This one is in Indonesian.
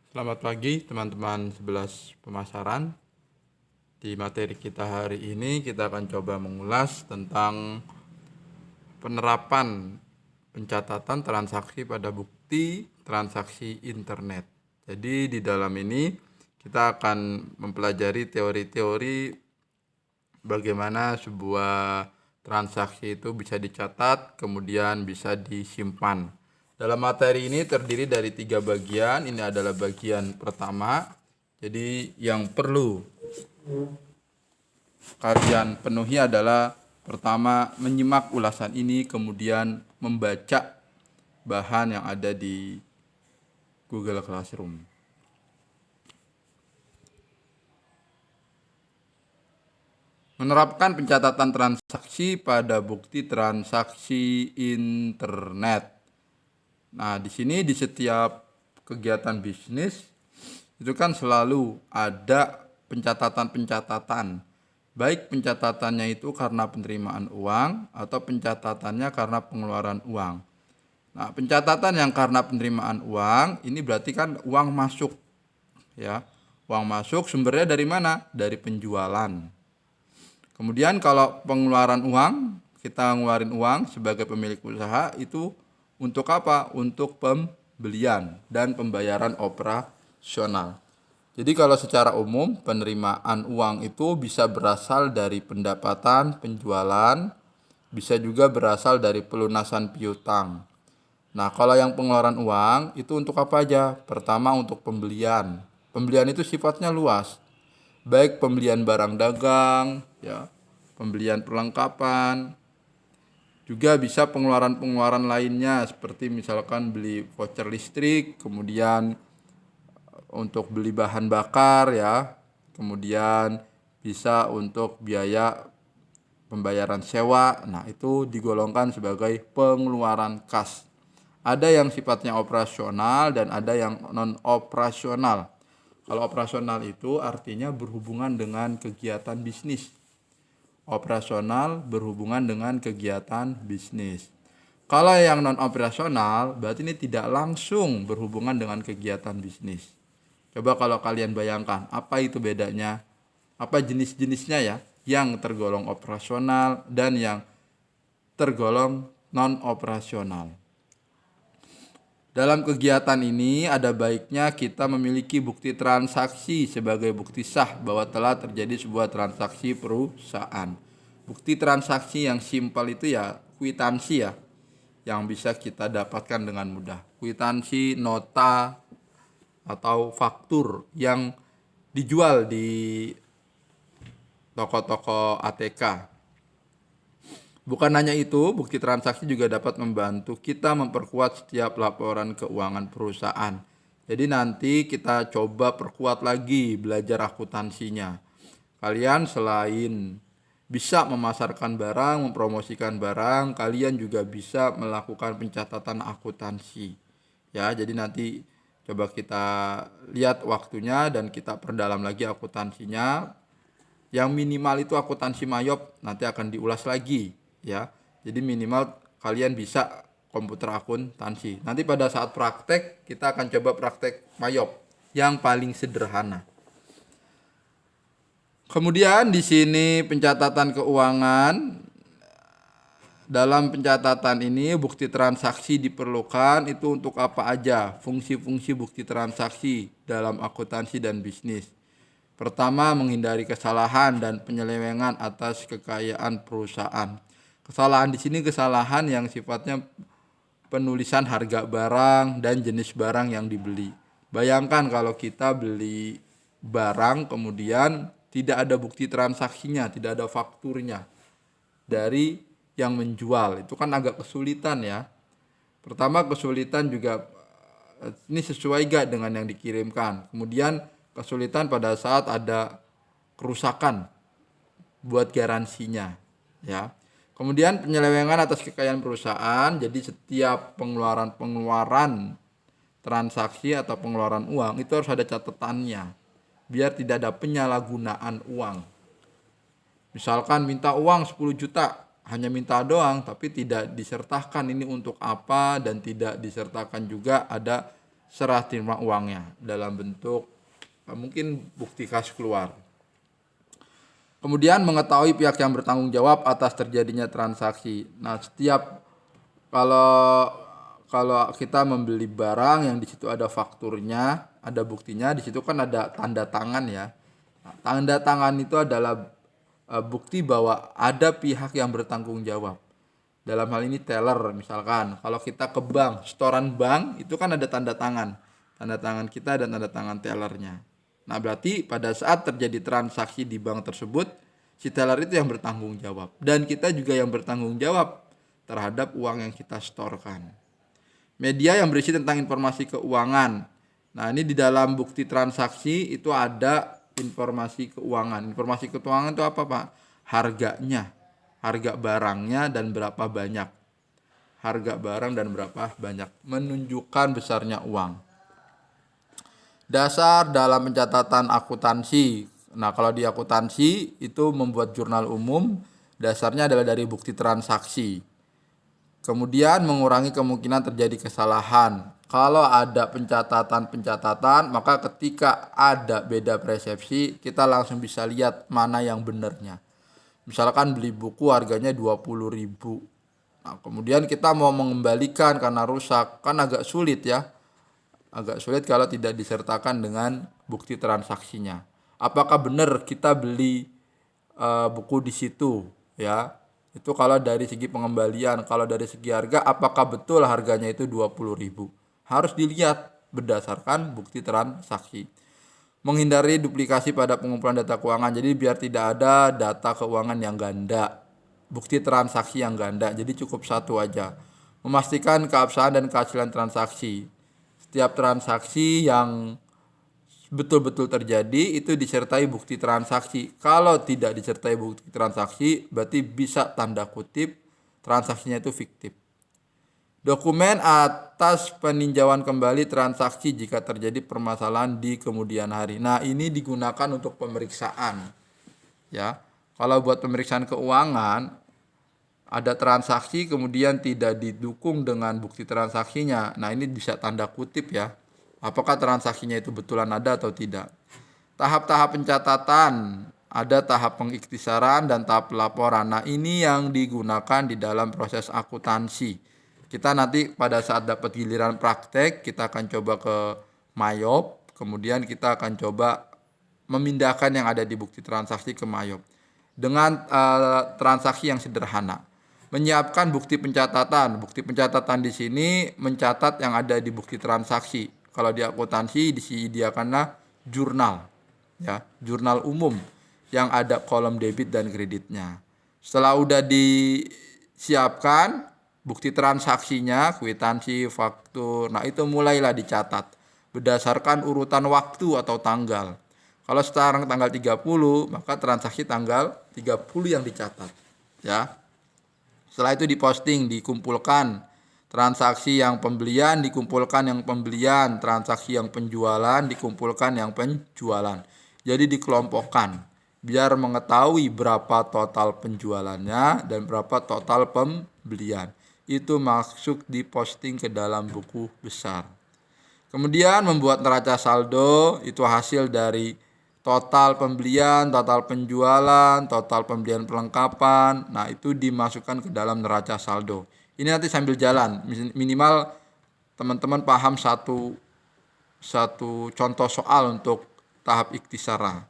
Selamat pagi teman-teman 11 pemasaran. Di materi kita hari ini kita akan coba mengulas tentang penerapan pencatatan transaksi pada bukti transaksi internet. Jadi di dalam ini kita akan mempelajari teori-teori bagaimana sebuah transaksi itu bisa dicatat kemudian bisa disimpan. Dalam materi ini terdiri dari 3 bagian. Ini adalah bagian pertama. Jadi yang perlu kalian penuhi adalah pertama menyimak ulasan ini, kemudian membaca bahan yang ada di Google Classroom. Menerapkan pencatatan transaksi pada bukti transaksi internet. Nah, di sini di setiap kegiatan bisnis itu kan selalu ada pencatatan-pencatatan. Baik pencatatannya itu karena penerimaan uang atau pencatatannya karena pengeluaran uang. Nah, pencatatan yang karena penerimaan uang ini berarti kan uang masuk, ya. Uang masuk sumbernya dari mana? Dari penjualan. Kemudian kalau pengeluaran uang, kita ngeluarin uang sebagai pemilik usaha itu untuk apa? Untuk pembelian dan pembayaran operasional. Jadi kalau secara umum penerimaan uang itu bisa berasal dari pendapatan penjualan, bisa juga berasal dari pelunasan piutang. Nah, kalau yang pengeluaran uang itu untuk apa aja? Pertama untuk pembelian. Pembelian itu sifatnya luas. Baik pembelian barang dagang, ya, pembelian perlengkapan, juga bisa pengeluaran-pengeluaran lainnya seperti misalkan beli voucher listrik, kemudian untuk beli bahan bakar, ya, kemudian bisa untuk biaya pembayaran sewa. Nah, itu digolongkan sebagai pengeluaran kas. Ada yang sifatnya operasional dan ada yang non operasional. Kalau operasional itu artinya berhubungan dengan kegiatan bisnis. Operasional berhubungan dengan kegiatan bisnis. Kalau yang non operasional berarti ini tidak langsung berhubungan dengan kegiatan bisnis. Coba kalau kalian bayangkan, apa itu bedanya? Apa jenis-jenisnya ya? Yang tergolong operasional dan yang tergolong non-operasional. Dalam kegiatan ini ada baiknya kita memiliki bukti transaksi sebagai bukti sah bahwa telah terjadi sebuah transaksi perusahaan. Bukti transaksi yang simpel itu ya kwitansi, ya, yang bisa kita dapatkan dengan mudah. Kwitansi, nota, atau faktur yang dijual di toko-toko ATK. Bukan hanya itu, bukti transaksi juga dapat membantu kita memperkuat setiap laporan keuangan perusahaan. Jadi nanti kita coba perkuat lagi belajar akuntansinya. Kalian selain bisa memasarkan barang, mempromosikan barang, kalian juga bisa melakukan pencatatan akuntansi. Ya, jadi nanti coba kita lihat waktunya dan kita perdalam lagi akuntansinya. Yang minimal itu akuntansi mayop nanti akan diulas lagi, ya. Jadi minimal kalian bisa komputer akuntansi. Nanti pada saat praktek kita akan coba praktek mayop yang paling sederhana. Kemudian di sini pencatatan keuangan. Dalam pencatatan ini bukti transaksi diperlukan itu untuk apa aja? Fungsi-fungsi bukti transaksi dalam akuntansi dan bisnis. Pertama, menghindari kesalahan dan penyelewengan atas kekayaan perusahaan. Kesalahan di sini kesalahan yang sifatnya penulisan harga barang dan jenis barang yang dibeli. Bayangkan kalau kita beli barang kemudian tidak ada bukti transaksinya, tidak ada fakturnya dari yang menjual. Itu kan agak kesulitan, ya. Pertama kesulitan juga ini sesuai gak dengan yang dikirimkan. Kemudian kesulitan pada saat ada kerusakan buat garansinya, ya. Kemudian penyelewengan atas kekayaan perusahaan. Jadi setiap pengeluaran transaksi atau pengeluaran uang itu harus ada catatannya biar tidak ada penyalahgunaan uang. Misalkan minta uang 10 juta, hanya minta doang tapi tidak disertakan ini untuk apa dan tidak disertakan juga ada serah terima uangnya dalam bentuk mungkin bukti kas keluar. Kemudian mengetahui pihak yang bertanggung jawab atas terjadinya transaksi. Nah, setiap kalau kalau kita membeli barang yang di situ ada fakturnya, ada buktinya, di situ kan ada tanda tangan ya. Nah, tanda tangan itu adalah bukti bahwa ada pihak yang bertanggung jawab. Dalam hal ini teller misalkan. Kalau kita ke bank, setoran bank itu kan ada tanda tangan. Tanda tangan kita dan tanda tangan tellernya. Nah, berarti pada saat terjadi transaksi di bank tersebut, si teller itu yang bertanggung jawab. Dan kita juga yang bertanggung jawab terhadap uang yang kita setorkan. Media yang berisi tentang informasi keuangan. Nah, ini di dalam bukti transaksi itu ada informasi keuangan. Informasi keuangan itu apa, Pak? Harganya, harga barangnya dan berapa banyak. Harga barang dan berapa banyak. Menunjukkan besarnya uang. Dasar dalam pencatatan akuntansi. Nah, kalau di akuntansi itu membuat jurnal umum, dasarnya adalah dari bukti transaksi. Kemudian mengurangi kemungkinan terjadi kesalahan. Kalau ada pencatatan, maka ketika ada beda persepsi, kita langsung bisa lihat mana yang benarnya. Misalkan beli buku harganya 20.000. Nah, kemudian kita mau mengembalikan karena rusak, kan agak sulit ya. Agak sulit kalau tidak disertakan dengan bukti transaksinya. Apakah benar kita beli buku di situ ya? Itu kalau dari segi pengembalian. Kalau dari segi harga, apakah betul harganya itu 20.000? Harus dilihat berdasarkan bukti transaksi. Menghindari duplikasi pada pengumpulan data keuangan. Jadi biar tidak ada data keuangan yang ganda, bukti transaksi yang ganda. Jadi cukup satu aja. Memastikan keabsahan dan keaslian transaksi. Setiap transaksi yang betul-betul terjadi itu disertai bukti transaksi. Kalau tidak disertai bukti transaksi, berarti bisa tanda kutip transaksinya itu fiktif. Dokumen atas peninjauan kembali transaksi jika terjadi permasalahan di kemudian hari. Nah, ini digunakan untuk pemeriksaan. Ya. Kalau buat pemeriksaan keuangan, ada transaksi kemudian tidak didukung dengan bukti transaksinya. Nah, ini bisa tanda kutip ya. Apakah transaksinya itu betulan ada atau tidak. Tahap-tahap pencatatan, ada tahap pengiktisaran dan tahap pelaporan. Nah, ini yang digunakan di dalam proses akuntansi. Kita nanti pada saat dapat giliran praktek, kita akan coba ke Mayop, kemudian kita akan coba memindahkan yang ada di bukti transaksi ke Mayop. Dengan transaksi yang sederhana. Menyiapkan bukti pencatatan. Bukti pencatatan di sini mencatat yang ada di bukti transaksi. Kalau di akuntansi disediakanlah jurnal, ya, jurnal umum yang ada kolom debit dan kreditnya. Setelah udah disiapkan bukti transaksinya, kwitansi, faktur, nah itu mulailah dicatat berdasarkan urutan waktu atau tanggal. Kalau sekarang tanggal 30, maka transaksi tanggal 30 yang dicatat, ya. Setelah itu diposting, dikumpulkan. Transaksi yang pembelian dikumpulkan yang pembelian, transaksi yang penjualan dikumpulkan yang penjualan. Jadi dikelompokkan biar mengetahui berapa total penjualannya dan berapa total pembelian. Itu masuk diposting ke dalam buku besar. Kemudian membuat neraca saldo, itu hasil dari total pembelian, total penjualan, total pembelian perlengkapan. Nah, itu dimasukkan ke dalam neraca saldo. Ini nanti sambil jalan, minimal teman-teman paham satu contoh soal untuk tahap iktisara.